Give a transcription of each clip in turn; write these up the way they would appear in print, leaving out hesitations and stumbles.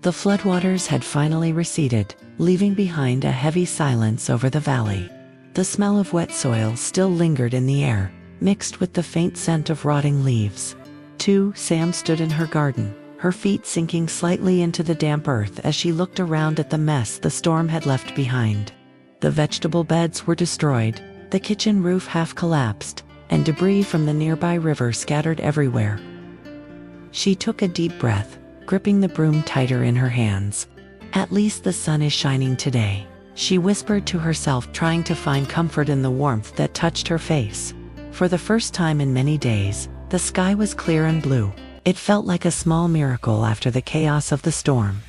The floodwaters had finally receded, leaving behind a heavy silence over the valley. The smell of wet soil still lingered in the air, mixed with the faint scent of rotting leaves. Sam stood in her garden, her feet sinking slightly into the damp earth as she looked around at the mess the storm had left behind. The vegetable beds were destroyed, the kitchen roof half collapsed, and debris from the nearby river scattered everywhere. She took a deep breath, gripping the broom tighter in her hands. At least the sun is shining today, she whispered to herself, trying to find comfort in the warmth that touched her face. For the first time in many days, the sky was clear and blue. It felt like a small miracle after the chaos of the storm.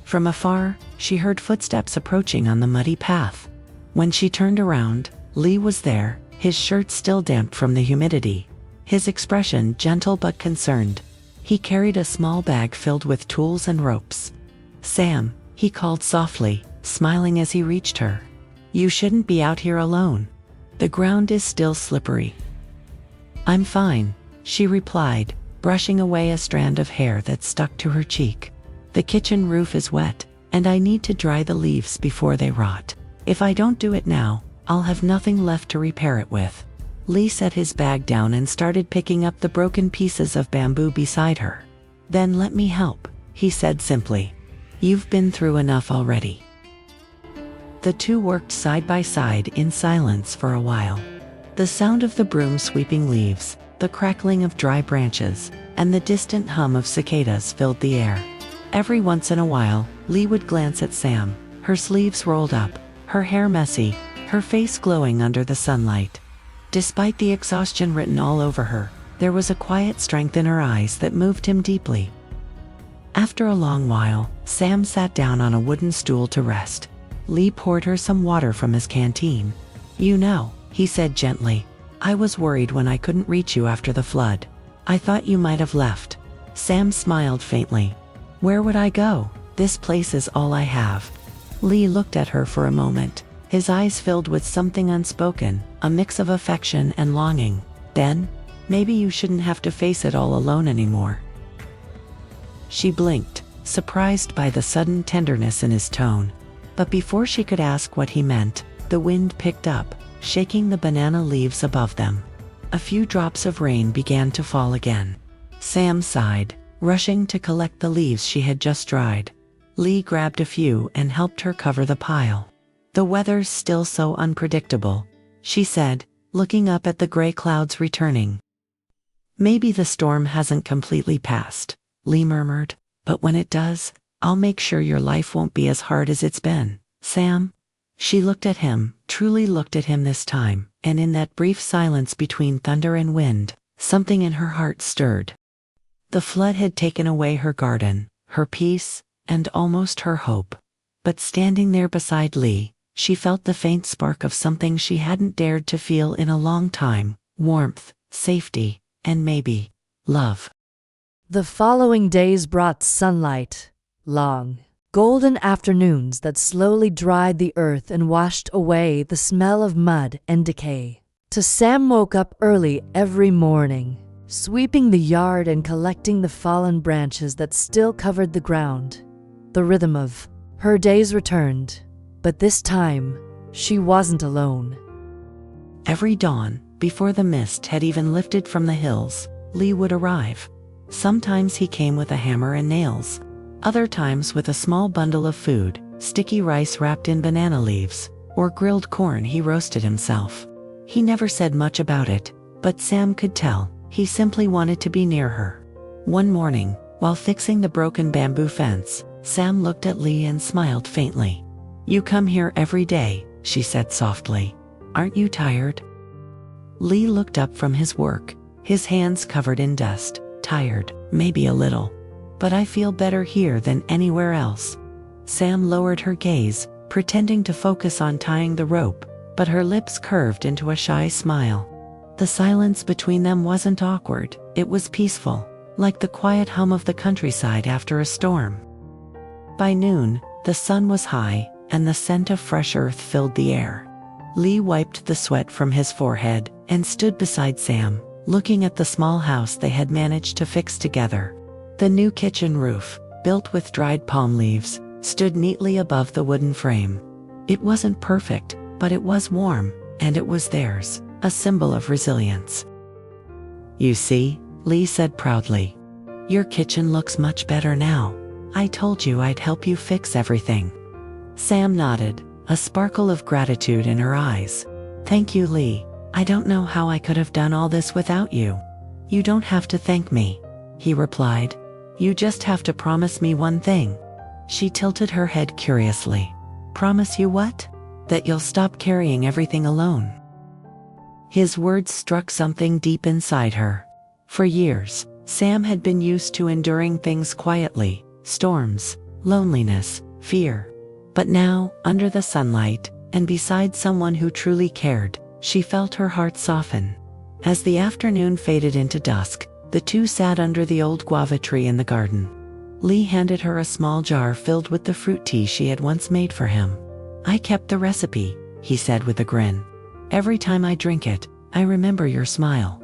From afar, she heard footsteps approaching on the muddy path. When she turned around, Ly was there, his shirt still damp from the humidity. His expression gentle but concerned. He carried a small bag filled with tools and ropes. "Sam," he called softly, smiling as he reached her. "You shouldn't be out here alone. The ground is still slippery." "I'm fine," she replied, brushing away a strand of hair that stuck to her cheek. "The kitchen roof is wet, and I need to dry the leaves before they rot. If I don't do it now, I'll have nothing left to repair it with." Ly set his bag down and started picking up the broken pieces of bamboo beside her. "Then let me help," he said simply. "You've been through enough already." The two worked side by side in silence for a while. The sound of the broom sweeping leaves, the crackling of dry branches, and the distant hum of cicadas filled the air. Every once in a while, Ly would glance at Sam, her sleeves rolled up, her hair messy, her face glowing under the sunlight. Despite the exhaustion written all over her, there was a quiet strength in her eyes that moved him deeply. After a long while, Sam sat down on a wooden stool to rest. Ly poured her some water from his canteen. "You know," he said gently, "I was worried when I couldn't reach you after the flood. I thought you might have left." Sam smiled faintly. "Where would I go? This place is all I have." Ly looked at her for a moment, his eyes filled with something unspoken, a mix of affection and longing. "Then, maybe you shouldn't have to face it all alone anymore." She blinked, surprised by the sudden tenderness in his tone. But before she could ask what he meant, the wind picked up, shaking the banana leaves above them. A few drops of rain began to fall again. Sam sighed, rushing to collect the leaves she had just dried. Ly grabbed a few and helped her cover the pile. "The weather's still so unpredictable," she said, looking up at the gray clouds returning. "Maybe the storm hasn't completely passed," Ly murmured, "but when it does, I'll make sure your life won't be as hard as it's been, Sam." She looked at him, truly looked at him this time, and in that brief silence between thunder and wind, something in her heart stirred. The flood had taken away her garden, her peace, and almost her hope. But standing there beside Ly, she felt the faint spark of something she hadn't dared to feel in a long time: warmth, safety, and maybe love. The following days brought sunlight, long, golden afternoons that slowly dried the earth and washed away the smell of mud and decay. Sam woke up early every morning, sweeping the yard and collecting the fallen branches that still covered the ground. The rhythm of her days returned, but this time, she wasn't alone. Every dawn, before the mist had even lifted from the hills, Ly would arrive. Sometimes he came with a hammer and nails, other times with a small bundle of food, sticky rice wrapped in banana leaves, or grilled corn he roasted himself. He never said much about it, but Sam could tell, he simply wanted to be near her. One morning, while fixing the broken bamboo fence, Sam looked at Ly and smiled faintly. "You come here every day," she said softly. "Aren't you tired?" Ly looked up from his work, his hands covered in dust. "Tired, maybe a little. But I feel better here than anywhere else." Sam lowered her gaze, pretending to focus on tying the rope, but her lips curved into a shy smile. The silence between them wasn't awkward, it was peaceful, like the quiet hum of the countryside after a storm. By noon, the sun was high, and the scent of fresh earth filled the air. Ly wiped the sweat from his forehead and stood beside Sam, looking at the small house they had managed to fix together. The new kitchen roof, built with dried palm leaves, stood neatly above the wooden frame. It wasn't perfect, but it was warm, and it was theirs, a symbol of resilience. "You see," Ly said proudly. "Your kitchen looks much better now. I told you I'd help you fix everything." Sam nodded, a sparkle of gratitude in her eyes. "Thank you, Ly. I don't know how I could have done all this without you." "You don't have to thank me," he replied. "You just have to promise me one thing." She tilted her head curiously. "Promise you what?" "That you'll stop carrying everything alone." His words struck something deep inside her. For years, Sam had been used to enduring things quietly: storms, loneliness, fear. But now, under the sunlight, and beside someone who truly cared, she felt her heart soften. As the afternoon faded into dusk, the two sat under the old guava tree in the garden. Ly handed her a small jar filled with the fruit tea she had once made for him. "I kept the recipe," he said with a grin. "Every time I drink it, I remember your smile."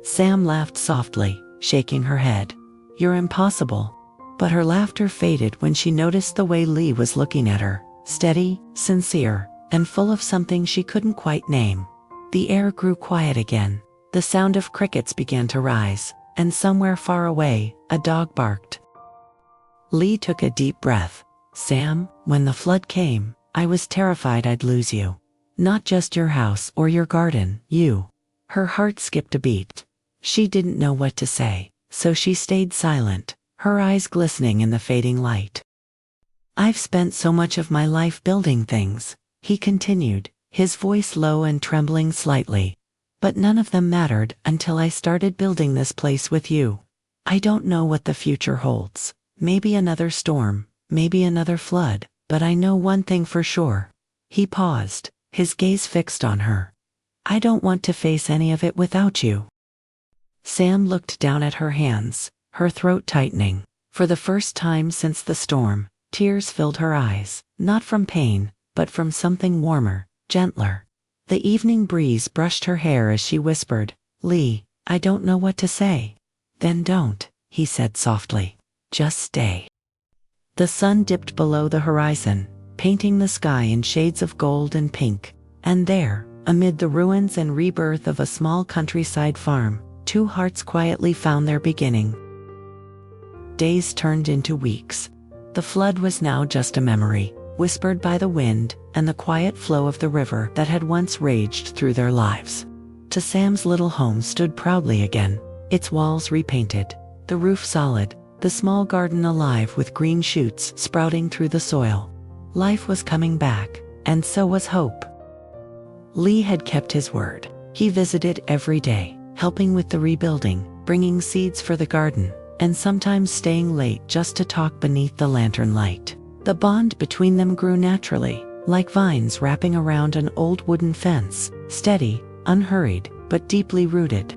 Sam laughed softly, shaking her head. "You're impossible." But her laughter faded when she noticed the way Ly was looking at her, steady, sincere, and full of something she couldn't quite name. The air grew quiet again. The sound of crickets began to rise, and somewhere far away, a dog barked. Ly took a deep breath. "Sam, when the flood came, I was terrified I'd lose you. Not just your house or your garden, you." Her heart skipped a beat. She didn't know what to say, so she stayed silent, her eyes glistening in the fading light. "I've spent so much of my life building things," he continued, his voice low and trembling slightly. "But none of them mattered until I started building this place with you. I don't know what the future holds. Maybe another storm, maybe another flood, but I know one thing for sure." He paused, his gaze fixed on her. "I don't want to face any of it without you." Sam looked down at her hands, her throat tightening. For the first time since the storm, tears filled her eyes, not from pain, but from something warmer, gentler. The evening breeze brushed her hair as she whispered, "Ly, I don't know what to say." "Then don't," he said softly. "Just stay." The sun dipped below the horizon, painting the sky in shades of gold and pink. And there, amid the ruins and rebirth of a small countryside farm, two hearts quietly found their beginning. Days turned into weeks. The flood was now just a memory, whispered by the wind and the quiet flow of the river that had once raged through their lives. To Sam's little home stood proudly again, its walls repainted, the roof solid, the small garden alive with green shoots sprouting through the soil. Life was coming back, and so was hope. Ly had kept his word. He visited every day, helping with the rebuilding, bringing seeds for the garden, and sometimes staying late just to talk beneath the lantern light. The bond between them grew naturally, like vines wrapping around an old wooden fence, steady, unhurried, but deeply rooted.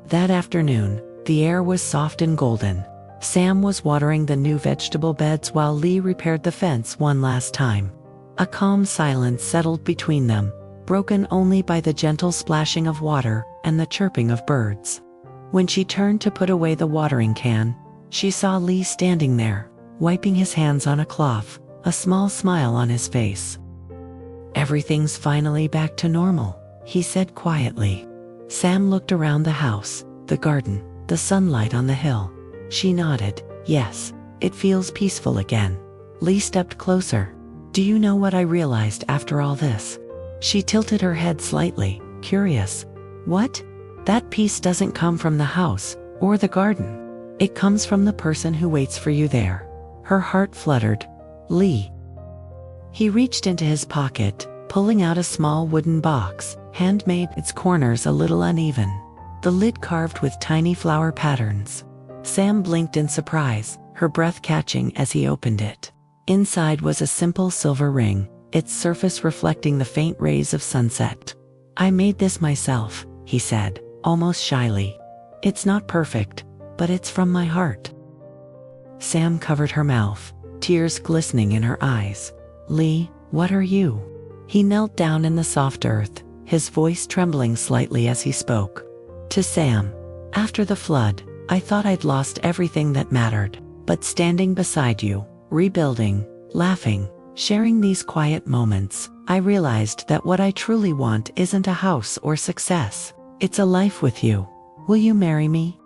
That afternoon, the air was soft and golden. Sam was watering the new vegetable beds while Ly repaired the fence one last time. A calm silence settled between them, broken only by the gentle splashing of water and the chirping of birds. When she turned to put away the watering can, she saw Ly standing there, wiping his hands on a cloth, a small smile on his face. "Everything's finally back to normal," he said quietly. Sam looked around the house, the garden, the sunlight on the hill. She nodded. "Yes, it feels peaceful again." Ly stepped closer. "Do you know what I realized after all this?" She tilted her head slightly, curious. "What?" "That peace doesn't come from the house, or the garden. It comes from the person who waits for you there." Her heart fluttered. "Ly." He reached into his pocket, pulling out a small wooden box, handmade, its corners a little uneven, the lid carved with tiny flower patterns. Sam blinked in surprise, her breath catching as he opened it. Inside was a simple silver ring, its surface reflecting the faint rays of sunset. "I made this myself," he said, almost shyly. "It's not perfect, but it's from my heart." Sam covered her mouth, tears glistening in her eyes. "Ly, what are you?" He knelt down in the soft earth, his voice trembling slightly as he spoke. "To Sam, after the flood, I thought I'd lost everything that mattered. but standing beside you, rebuilding, laughing, sharing these quiet moments, I realized that what I truly want isn't a house or success. It's a life with you. Will you marry me?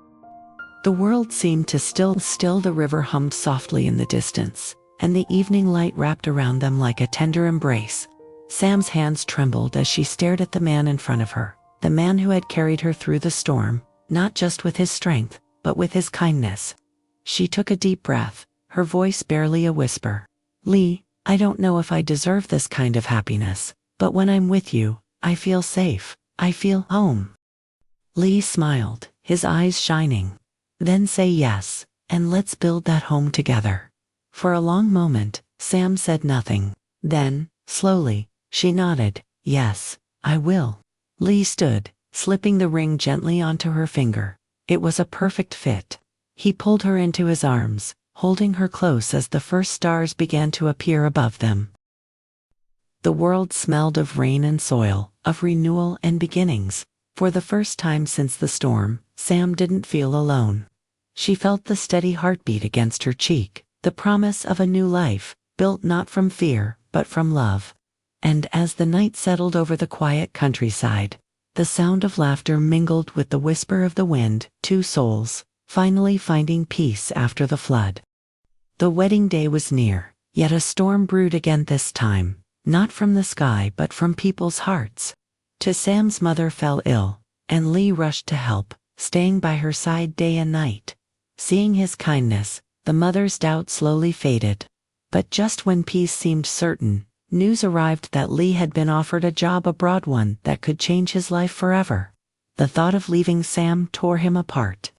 The world seemed to still. The river hummed softly in the distance, and the evening light wrapped around them like a tender embrace. Sam's hands trembled as she stared at the man in front of her, the man who had carried her through the storm, not just with his strength, but with his kindness. She took a deep breath, her voice barely a whisper. Ly, I don't know if I deserve this kind of happiness, but when I'm with you, I feel safe. I feel home. Ly smiled, his eyes shining. Then say yes, and let's build that home together. For a long moment, Sam said nothing. Then, slowly, she nodded. Yes, I will. Ly stood, slipping the ring gently onto her finger. It was a perfect fit. He pulled her into his arms, holding her close as the first stars began to appear above them. The world smelled of rain and soil, of renewal and beginnings. For the first time since the storm, Sam didn't feel alone. She felt the steady heartbeat against her cheek, the promise of a new life, built not from fear, but from love. And as the night settled over the quiet countryside, the sound of laughter mingled with the whisper of the wind, two souls, finally finding peace after the flood. The wedding day was near, yet a storm brewed again this time, not from the sky but from people's hearts. Sam's mother fell ill, and Ly rushed to help, staying by her side day and night. Seeing his kindness, the mother's doubt slowly faded. But just when peace seemed certain, news arrived that Ly had been offered a job abroad, one that could change his life forever. The thought of leaving Sam tore him apart.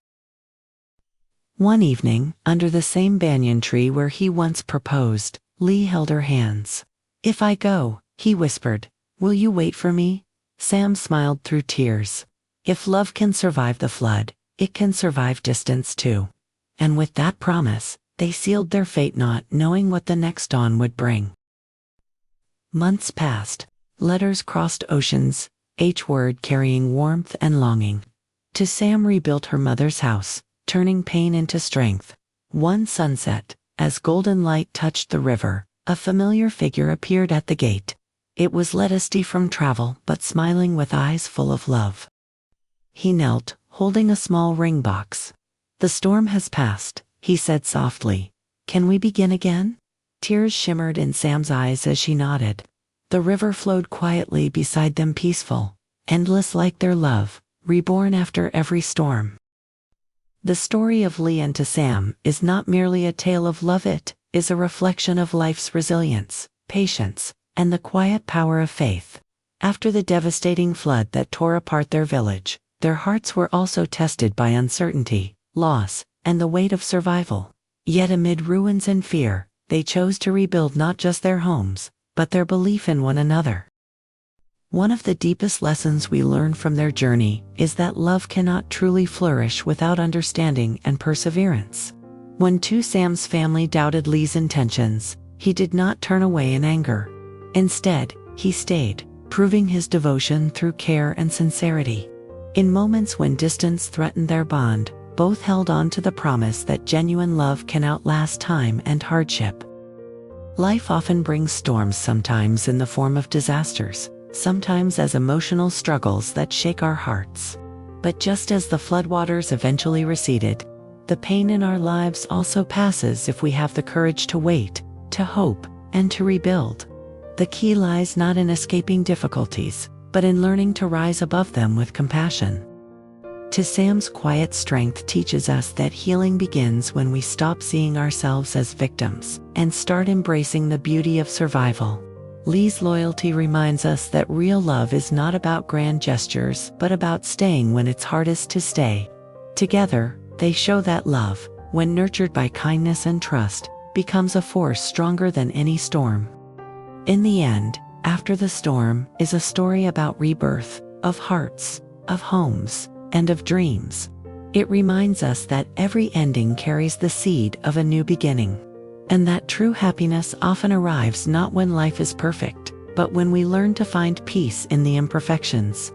One evening, under the same banyan tree where he once proposed, Ly held her hands. If I go, he whispered, will you wait for me? Sam smiled through tears. If love can survive the flood, it can survive distance too. And with that promise, they sealed their fate, not knowing what the next dawn would bring. Months passed. Letters crossed oceans, each word carrying warmth and longing. Sam rebuilt her mother's house, turning pain into strength. One sunset, as golden light touched the river, a familiar figure appeared at the gate. It was dusty from travel, but smiling with eyes full of love. He knelt, holding a small ring box. The storm has passed, he said softly. Can we begin again? Tears shimmered in Sam's eyes as she nodded. The river flowed quietly beside them, peaceful, endless like their love, reborn after every storm. The story of Ly and Sam is not merely a tale of love, it is a reflection of life's resilience, patience, and the quiet power of faith. After the devastating flood that tore apart their village, their hearts were also tested by uncertainty, loss, and the weight of survival. Yet amid ruins and fear, they chose to rebuild not just their homes, but their belief in one another. One of the deepest lessons we learn from their journey is that love cannot truly flourish without understanding and perseverance. When Sam's family doubted Ly's intentions, he did not turn away in anger. Instead, he stayed, proving his devotion through care and sincerity. In moments when distance threatened their bond, both held on to the promise that genuine love can outlast time and hardship. Life often brings storms, sometimes in the form of disasters, sometimes as emotional struggles that shake our hearts. But just as the floodwaters eventually receded, the pain in our lives also passes if we have the courage to wait, to hope, and to rebuild. The key lies not in escaping difficulties, but in learning to rise above them with compassion. Sam's quiet strength teaches us that healing begins when we stop seeing ourselves as victims and start embracing the beauty of survival. Ly's loyalty reminds us that real love is not about grand gestures, but about staying when it's hardest to stay. Together, they show that love, when nurtured by kindness and trust, becomes a force stronger than any storm. In the end, after the storm is a story about rebirth, of hearts, of homes, and of dreams. It reminds us that every ending carries the seed of a new beginning, and that true happiness often arrives not when life is perfect, but when we learn to find peace in the imperfections.